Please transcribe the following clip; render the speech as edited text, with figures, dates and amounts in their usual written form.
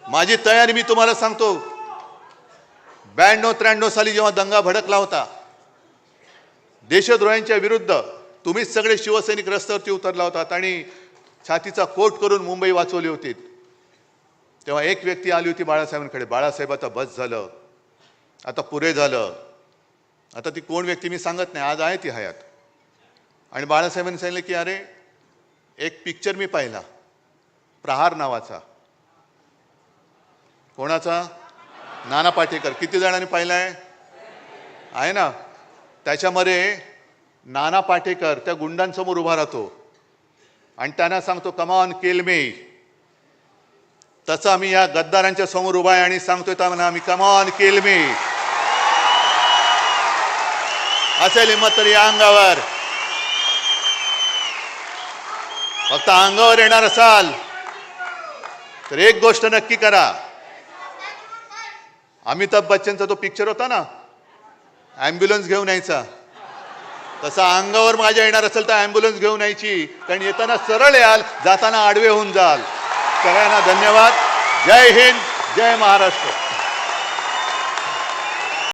माझी तयारी मी तुम्हाला सांगतो. 92-93 साली जेव्हा दंगा भडकला होता देशद्रोह्यांच्या विरुद्ध, तुम्हीच सगळे शिवसैनिक रस्त्यावरती उतरला होतात आणि छातीचा कोट करून मुंबई वाचवली होती. तेव्हा एक व्यक्ती आली होती बाळासाहेबांकडे, बाळासाहेब आता बस झालं, आता पुरे झालं. आता ती कोण व्यक्ती मी सांगत नाही, आज आहे ती हयात. आणि बाळासाहेबांनी सांगितलं की अरे एक पिक्चर मी पाहिला प्रहार नावाचा. कोणाचा? नाना पाटेकर. किती जणांनी पाहिलाय? आहे ना. त्याच्यामध्ये नाना पाटेकर त्या गुंडांसमोर उभा राहतो आणि त्यांना सांगतो कम ऑन किल मी. तसं आम्ही या गद्दारांच्या समोर उभा आहे आणि सांगतोय त्यांना आम्ही कम ऑन किल मी. असेल हिंमत तर या अंगावर. फक्त अंगावर येणार असाल तर एक गोष्ट नक्की करा. अमिताभ बच्चनचा तो पिक्चर होता ना, ॲम्ब्युलन्स घेऊन यायचा, तसा अंगावर माझ्या येणार असेल तर ॲम्ब्युलन्स घेऊन यायची. कारण येताना सरळ याल, जाताना आडवे होऊन जाल. सगळ्यांना धन्यवाद. जय हिंद, जय महाराष्ट्र.